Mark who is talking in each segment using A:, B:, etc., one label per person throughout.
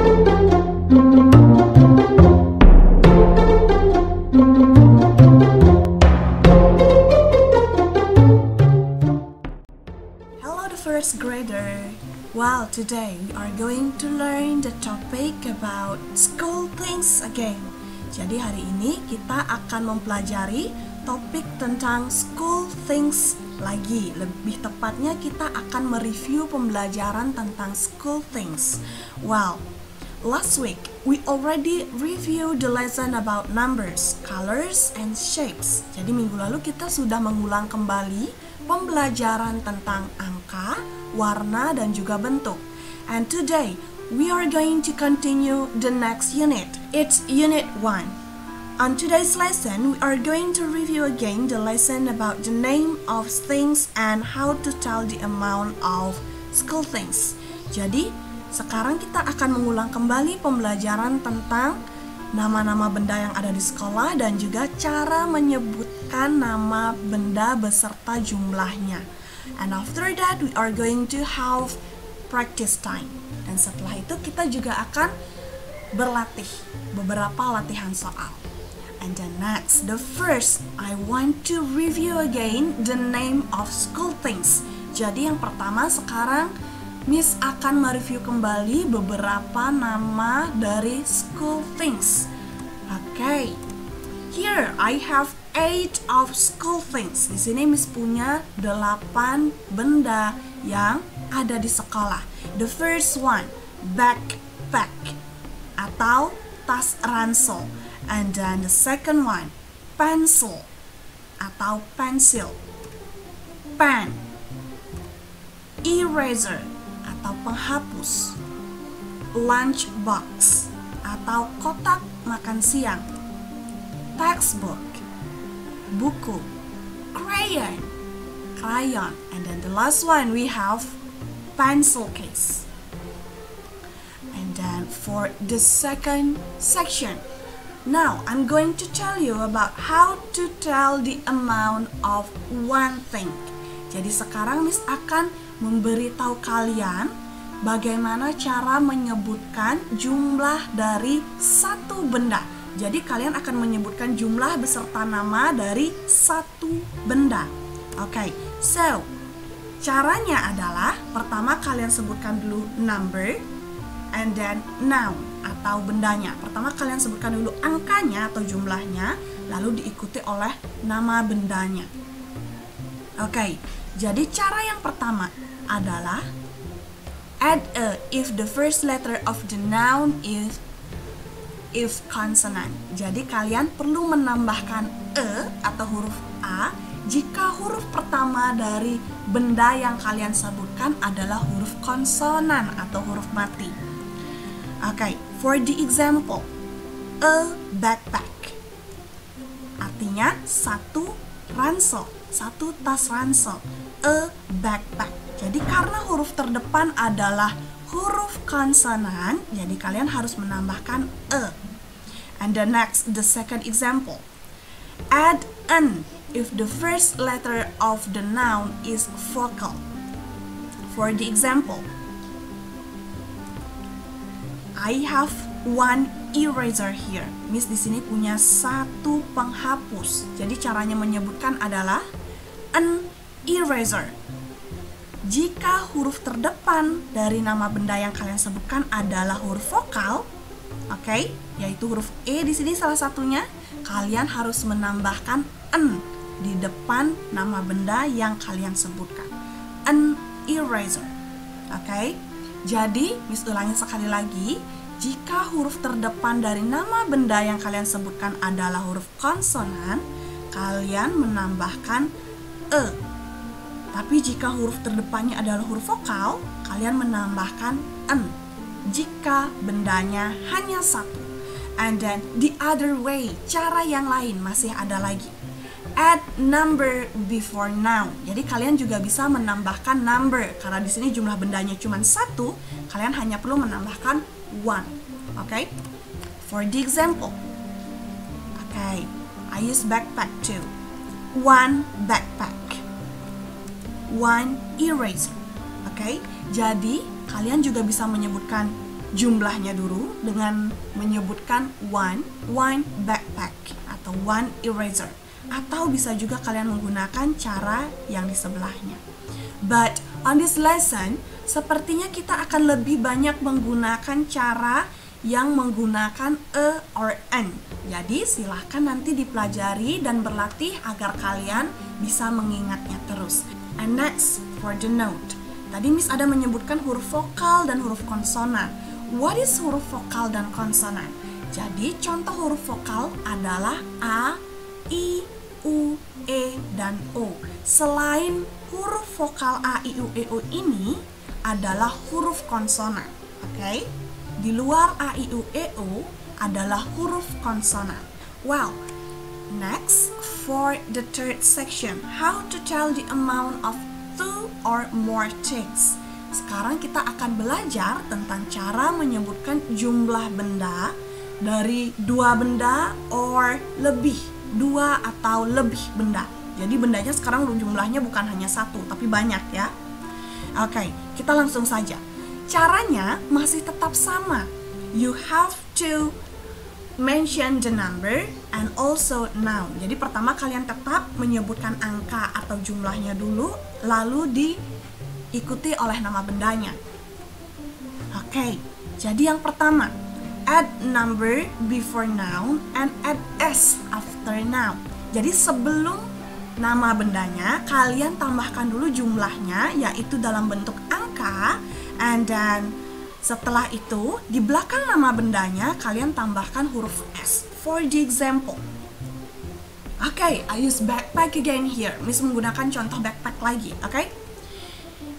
A: Hello, the first grader. Well, today we are going to learn the topic about school things again. Jadi hari ini kita akan mempelajari topik tentang school things lagi. Lebih tepatnya kita akan mereview pembelajaran tentang school things. Well, last week we already reviewed the lesson about numbers, colors, and shapes. Jadi minggu lalu kita sudah mengulang kembali pembelajaran tentang angka, warna, dan juga bentuk. And today, we are going to continue the next unit. It's Unit 1. On today's lesson, we are going to review again the lesson about the name of things and how to tell the amount of school things. Jadi, sekarang kita akan mengulang kembali pembelajaran tentang nama-nama benda yang ada di sekolah dan juga cara menyebutkan nama benda beserta jumlahnya. And after that, we are going to have practice time. Dan setelah itu kita juga akan berlatih beberapa latihan soal. And then next, the first, I want to review again the name of school things. Jadi yang pertama sekarang Miss akan mereview kembali beberapa nama dari school things. Okay, here I have 8 of school things. Di sini Miss punya 8 benda yang ada di sekolah. The first one, backpack atau tas ransel. And then the second one, pencil atau pensil. Pen, eraser atau penghapus. Lunchbox atau kotak makan siang. Textbook, buku. Crayon, crayon. And then the last one we have pencil case. And then for the second section, now I'm going to tell you about how to tell the amount of one thing. Jadi sekarang Miss akan memberitahu kalian bagaimana cara menyebutkan jumlah dari satu benda. Jadi kalian akan menyebutkan jumlah beserta nama dari satu benda. Okay, so caranya adalah pertama kalian sebutkan dulu number and then noun atau bendanya. Pertama kalian sebutkan dulu angkanya atau jumlahnya, lalu diikuti oleh nama bendanya. Okay, jadi cara yang pertama adalah add a if the first letter of the noun is consonant. Jadi kalian perlu menambahkan e atau huruf a jika huruf pertama dari benda yang kalian sebutkan adalah huruf konsonan atau huruf mati. Okay, for the example, a backpack artinya satu ransel, satu tas ransel. A backpack. Jadi karena huruf terdepan adalah huruf konsonan, jadi kalian harus menambahkan e. And the next, the second example, add an if the first letter of the noun is vocal. For the example, I have one eraser here. Miss di sini punya satu penghapus. Jadi caranya menyebutkan adalah an eraser. Jika huruf terdepan dari nama benda yang kalian sebutkan adalah huruf vokal, okay, yaitu huruf e di sini salah satunya, kalian harus menambahkan an di depan nama benda yang kalian sebutkan. An eraser. Okay? Jadi, Miss ulangi sekali lagi, jika huruf terdepan dari nama benda yang kalian sebutkan adalah huruf konsonan, kalian menambahkan e. Tapi jika huruf terdepannya adalah huruf vokal, kalian menambahkan an jika bendanya hanya satu. And then the other way, cara yang lain masih ada lagi. Add number before noun. Jadi kalian juga bisa menambahkan number karena di sini jumlah bendanya cuma satu, kalian hanya perlu menambahkan one. Okay? For the example. Okay, I use backpack too. One backpack. One eraser. Okay? Jadi kalian juga bisa menyebutkan jumlahnya dulu dengan menyebutkan one backpack atau one eraser. Atau bisa juga kalian menggunakan cara yang di sebelahnya. But on this lesson, sepertinya kita akan lebih banyak menggunakan cara yang menggunakan a or an. Jadi silahkan nanti dipelajari dan berlatih agar kalian bisa mengingatnya terus. And next, for the note. Tadi Miss ada menyebutkan huruf vokal dan huruf konsonan. What is huruf vokal dan konsonan? Jadi contoh huruf vokal adalah A, I, U, E, dan O. Selain huruf vokal A, I, U, E, O ini adalah huruf konsonan. Oke? Di luar A, I, U, E, O adalah huruf konsonan. Wow. Next, for the third section, how to tell the amount of two or more things. Sekarang kita akan belajar tentang cara menyebutkan jumlah benda dari dua benda or lebih, dua atau lebih benda. Jadi bendanya sekarang jumlahnya bukan hanya satu, tapi banyak ya. Oke, kita langsung saja. Caranya masih tetap sama. You have to mention the number and also noun. Jadi pertama kalian tetap menyebutkan angka atau jumlahnya dulu, lalu diikuti oleh nama bendanya. Oke, jadi yang pertama, add number before noun and add s after noun. Jadi sebelum nama bendanya, kalian tambahkan dulu jumlahnya, yaitu dalam bentuk angka, and then setelah itu, di belakang nama bendanya, kalian tambahkan huruf S. For the example. Oke, I use backpack again here. Miss menggunakan contoh backpack lagi, oke?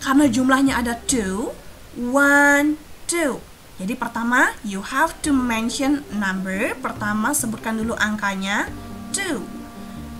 A: Karena jumlahnya ada 2, 1, 2. Jadi pertama, you have to mention number. Pertama, sebutkan dulu angkanya, 2.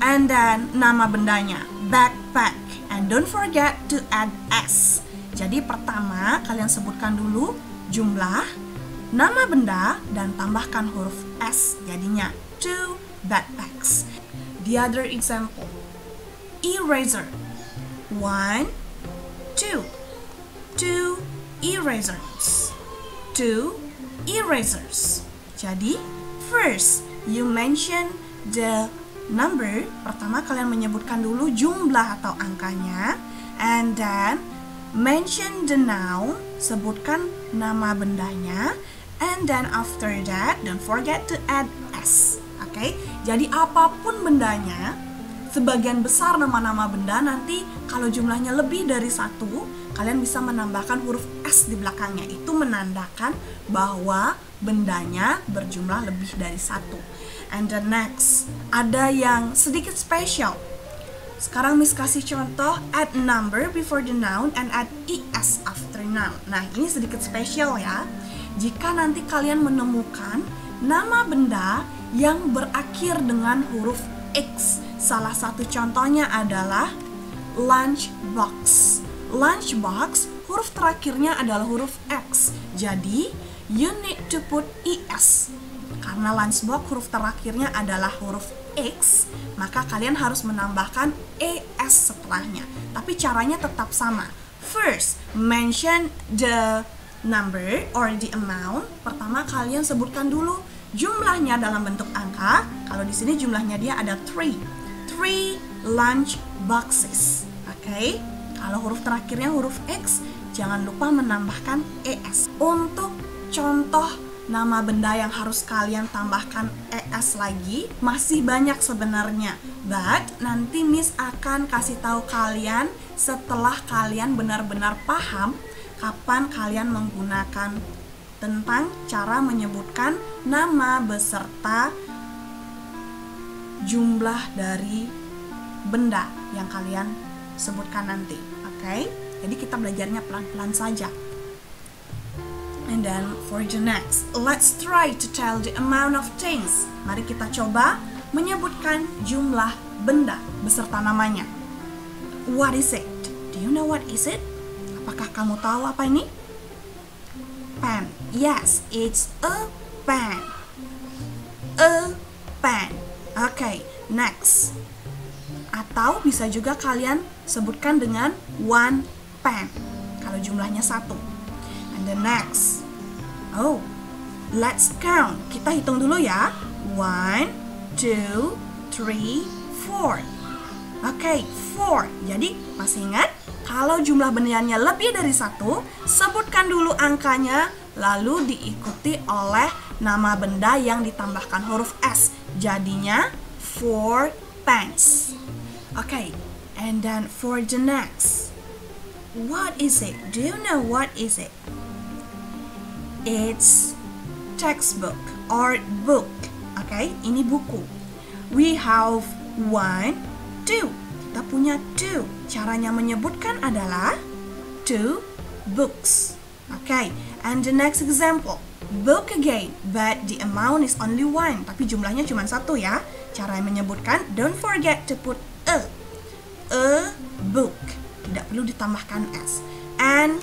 A: And then, nama bendanya, backpack. And don't forget to add S. Jadi pertama, kalian sebutkan dulu jumlah, nama benda, dan tambahkan huruf S. Jadinya 2 backpacks. The other example, eraser. 1, 2. 2 erasers. 2 erasers. Jadi, first, you mention the number. Pertama, kalian menyebutkan dulu jumlah atau angkanya. And then, mention the noun, sebutkan nama bendanya, and then after that, don't forget to add S. Oke, jadi apapun bendanya, sebagian besar nama-nama benda nanti kalau jumlahnya lebih dari satu, kalian bisa menambahkan huruf S di belakangnya. Itu menandakan bahwa bendanya berjumlah lebih dari satu. And the next, ada yang sedikit spesial. Sekarang Miss kasih contoh, add number before the noun and add es after noun. Nah, ini sedikit spesial ya. Jika nanti kalian menemukan nama benda yang berakhir dengan huruf X. Salah satu contohnya adalah lunchbox. Lunchbox, huruf terakhirnya adalah huruf X. Jadi, you need to put es. Karena lunchbox huruf terakhirnya adalah huruf X, maka kalian harus menambahkan es setelahnya. Tapi caranya tetap sama. First, mention the number or the amount. Pertama kalian sebutkan dulu jumlahnya dalam bentuk angka. Kalau di sini jumlahnya dia ada 3 lunch boxes. Oke? Kalau huruf terakhirnya huruf X, jangan lupa menambahkan es. Untuk contoh nama benda yang harus kalian tambahkan es lagi masih banyak sebenarnya, but nanti Miss akan kasih tahu kalian setelah kalian benar-benar paham kapan kalian menggunakan tentang cara menyebutkan nama beserta jumlah dari benda yang kalian sebutkan nanti. Oke? Jadi kita belajarnya pelan-pelan saja. And then for the next, let's try to tell the amount of things. Mari kita coba menyebutkan jumlah benda beserta namanya. What is it? Do you know what is it? Apakah kamu tahu apa ini? Pen. Yes, it's a pen. A pen. Okay, next. Atau bisa juga kalian sebutkan dengan one pen kalau jumlahnya satu. And the next. Oh, let's count. Kita hitung dulu ya. 1, 2, 3, 4. Oke, 4. Jadi masih ingat? Kalau jumlah bendanya lebih dari 1, sebutkan dulu angkanya, lalu diikuti oleh nama benda yang ditambahkan huruf S. Jadinya 4 pens. Okay, and then for the next, what is it? Do you know what is it? It's textbook or book. Okay, ini buku. We have 1, 2. Kita punya 2. Caranya menyebutkan adalah 2 books. Okay, and the next example, book again, but the amount is only 1. Tapi jumlahnya cuma 1 ya. Cara menyebutkan, don't forget to put a book. Tidak perlu ditambahkan s. And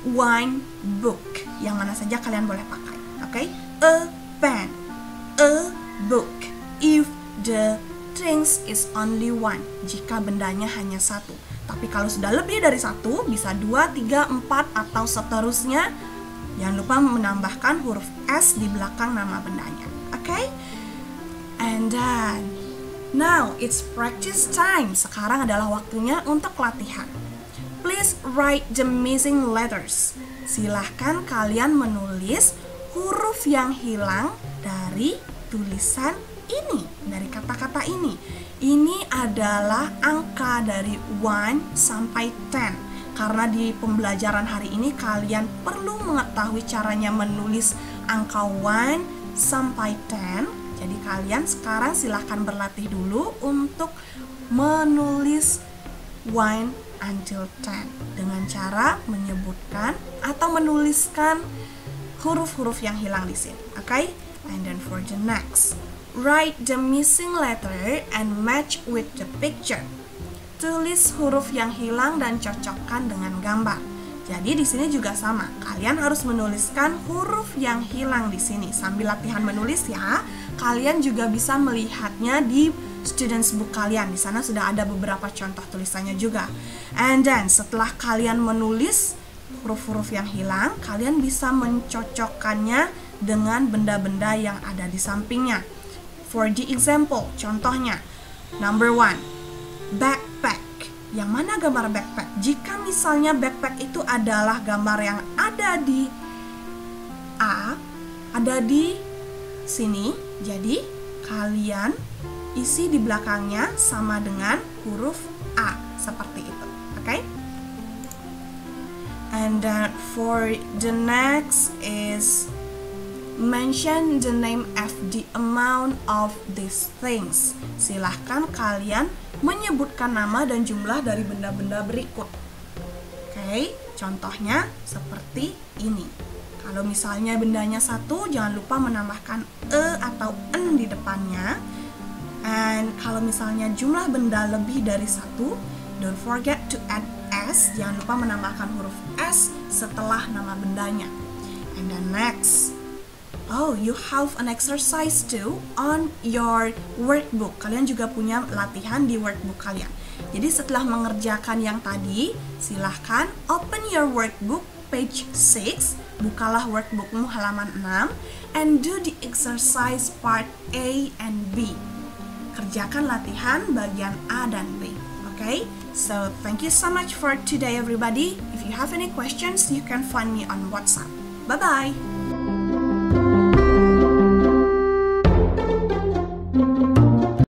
A: 1 book. Yang mana saja kalian boleh pakai. Okay, a pen, a book. If the things is only 1, jika bendanya hanya 1. Tapi kalau sudah lebih dari 1, bisa 2, 3, 4, atau seterusnya. Jangan lupa menambahkan huruf S di belakang nama bendanya. Okay? And then, now it's practice time. Sekarang adalah waktunya untuk latihan. Please write the missing letters. Silahkan kalian menulis huruf yang hilang dari tulisan ini, dari kata-kata ini. Ini adalah angka dari 1 sampai 10. Karena di pembelajaran hari ini kalian perlu mengetahui caranya menulis angka 1 sampai 10. Jadi kalian sekarang silahkan berlatih dulu untuk menulis 1 until 10 dengan cara menyebutkan atau menuliskan huruf-huruf yang hilang di sini. Okay? And then for the next, write the missing letter and match with the picture. Tulis huruf yang hilang dan cocokkan dengan gambar. Jadi di sini juga sama. Kalian harus menuliskan huruf yang hilang di sini. Sambil latihan menulis ya, kalian juga bisa melihatnya di students book kalian. Di sana sudah ada beberapa contoh tulisannya juga. And then setelah kalian menulis huruf-huruf yang hilang, kalian bisa mencocokkannya dengan benda-benda yang ada di sampingnya. For the example, contohnya, number 1, backpack. Yang mana gambar backpack? Jika misalnya backpack itu adalah gambar yang ada di A, ada di sini, jadi kalian isi di belakangnya sama dengan huruf A, seperti itu. Okay? And then for the next is mention the name of the amount of these things. Silahkan kalian menyebutkan nama dan jumlah dari benda-benda berikut. Oke, contohnya seperti ini. Kalau misalnya bendanya 1, jangan lupa menambahkan e atau n di depannya. And kalau misalnya jumlah benda lebih dari 1, don't forget to add s. Jangan lupa menambahkan huruf s setelah nama bendanya. And then next, oh, you have an exercise too on your workbook. Kalian juga punya latihan di workbook kalian. Jadi setelah mengerjakan yang tadi, silahkan open your workbook page 6. Bukalah workbookmu halaman 6 and do the exercise part A and B. Kerjakan latihan bagian A dan B. Okay? So, thank you so much for today everybody. If you have any questions, you can find me on WhatsApp. Bye-bye!